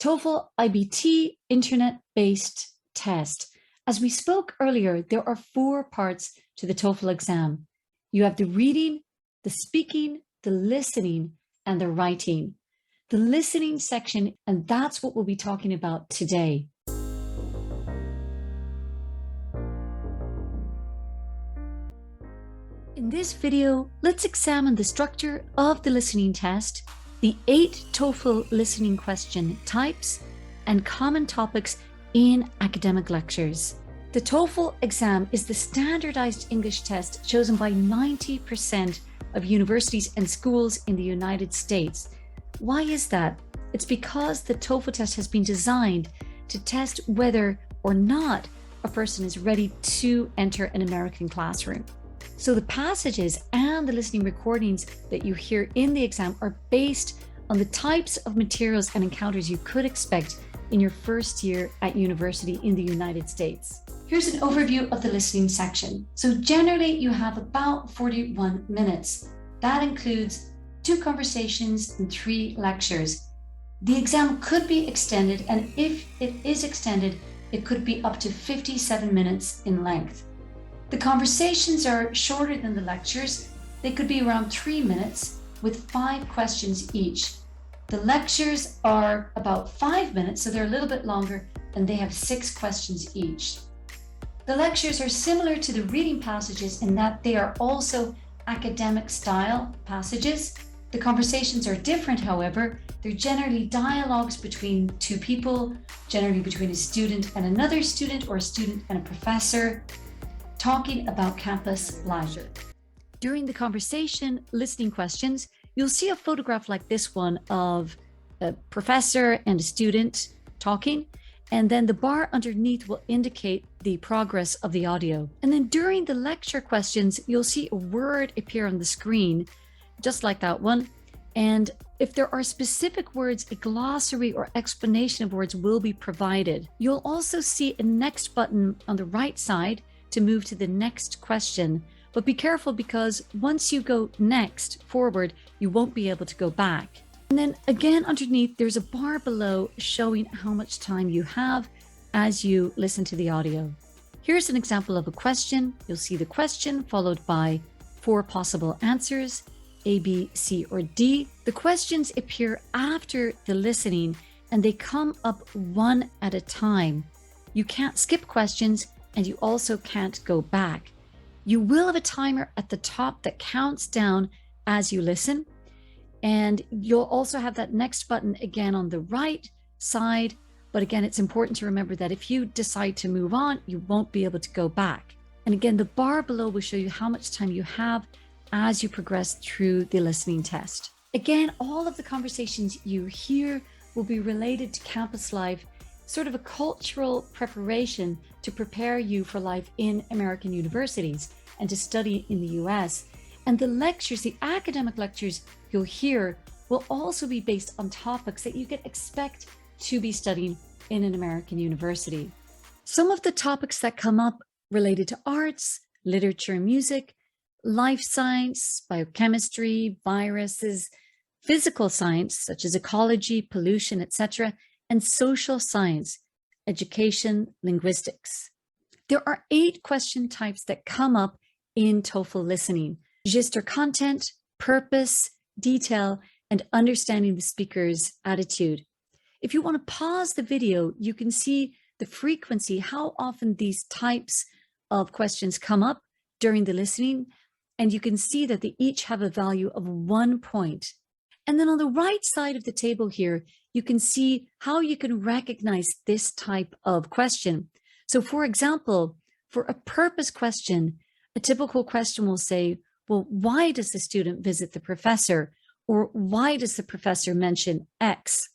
TOEFL IBT internet-based test. As we spoke earlier, there are 4 parts to the TOEFL exam. You have the reading, the speaking, the listening, and the writing. The listening section, and that's what we'll be talking about today. In this video, let's examine the structure of the listening test, the 8 TOEFL listening question types, and common topics in academic lectures. The TOEFL exam is the standardized English test chosen by 90% of universities and schools in the United States. Why is that? It's because the TOEFL test has been designed to test whether or not a person is ready to enter an American classroom. So the passages and the listening recordings that you hear in the exam are based on the types of materials and encounters you could expect in your first year at university in the United States. Here's an overview of the listening section. So generally you have about 41 minutes. That includes 2 conversations and 3 lectures. The exam could be extended, and if it is extended, it could be up to 57 minutes in length. The conversations are shorter than the lectures. They could be around 3 minutes with 5 questions each. The lectures are about 5 minutes, so they're a little bit longer, and they have 6 questions each. The lectures are similar to the reading passages in that they are also academic style passages. The conversations are different, however. They're generally dialogues between 2 people, generally between a student and another student, or a student and a professor, talking about campus life. During the conversation listening questions, you'll see a photograph like this one of a professor and a student talking, and then the bar underneath will indicate the progress of the audio. And then during the lecture questions, you'll see a word appear on the screen, just like that one. And if there are specific words, a glossary or explanation of words will be provided. You'll also see a next button on the right side to move to the next question. But be careful, because once you go next forward, you won't be able to go back. And then again underneath, there's a bar below showing how much time you have as you listen to the audio. Here's an example of a question. You'll see the question followed by 4 possible answers, A, B, C, or D. The questions appear after the listening, and they come up one at a time. You can't skip questions, and you also can't go back. You will have a timer at the top that counts down as you listen. And you'll also have that next button again on the right side. But again, it's important to remember that if you decide to move on, you won't be able to go back. And again, the bar below will show you how much time you have as you progress through the listening test. Again, all of the conversations you hear will be related to campus life, sort of a cultural preparation to prepare you for life in American universities and to study in the US. And the lectures, the academic lectures you'll hear, will also be based on topics that you can expect to be studying in an American university. Some of the topics that come up related to arts, literature and music, life science, biochemistry, viruses, physical science such as ecology, pollution, etc., and social science, education, linguistics. There are 8 question types that come up in TOEFL listening: gist or content, purpose, detail, and understanding the speaker's attitude. If you want to pause the video, you can see the frequency, how often these types of questions come up during the listening, and you can see that they each have a value of 1 point. And then on the right side of the table here, you can see how you can recognize this type of question. So for example, for a purpose question, a typical question will say, well, why does the student visit the professor? Or why does the professor mention X?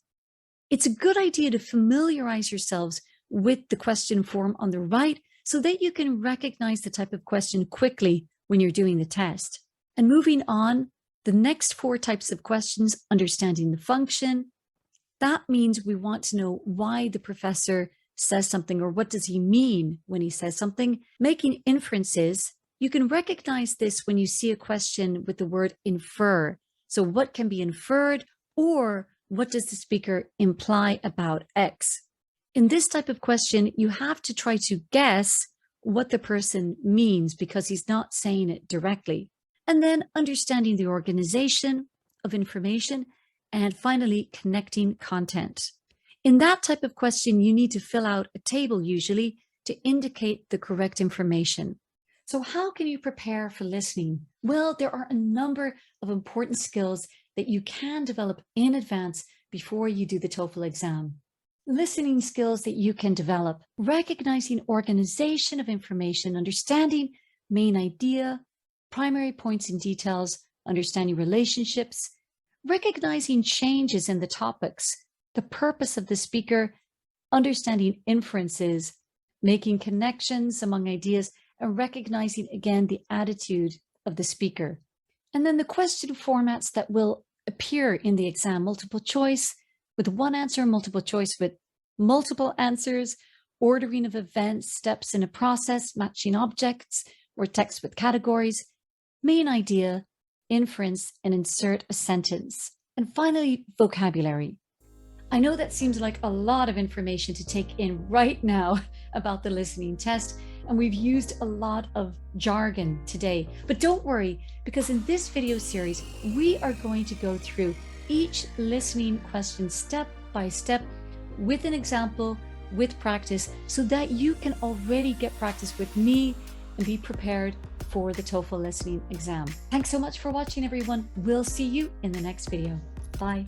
It's a good idea to familiarize yourselves with the question form on the right so that you can recognize the type of question quickly when you're doing the test. And moving on, the next 4 types of questions: understanding the function. That means we want to know why the professor says something, or what does he mean when he says something. Making inferences. You can recognize this when you see a question with the word infer. So what can be inferred, or what does the speaker imply about X? In this type of question, you have to try to guess what the person means because he's not saying it directly. And then understanding the organization of information, and finally connecting content. In that type of question, you need to fill out a table usually to indicate the correct information. So how can you prepare for listening? Well, there are a number of important skills that you can develop in advance before you do the TOEFL exam. Listening skills that you can develop: recognizing organization of information, understanding main idea, primary points and details, understanding relationships, recognizing changes in the topics, the purpose of the speaker, understanding inferences, making connections among ideas, and recognizing again the attitude of the speaker. And then the question formats that will appear in the exam: multiple choice with one answer, multiple choice with multiple answers, ordering of events, steps in a process, matching objects or text with categories, main idea, inference, and insert a sentence. And finally, vocabulary. I know that seems like a lot of information to take in right now about the listening test, and we've used a lot of jargon today. But don't worry, because in this video series, we are going to go through each listening question step by step with an example, with practice, so that you can already get practice with me and be prepared for the TOEFL listening exam. Thanks so much for watching, everyone. We'll see you in the next video. Bye.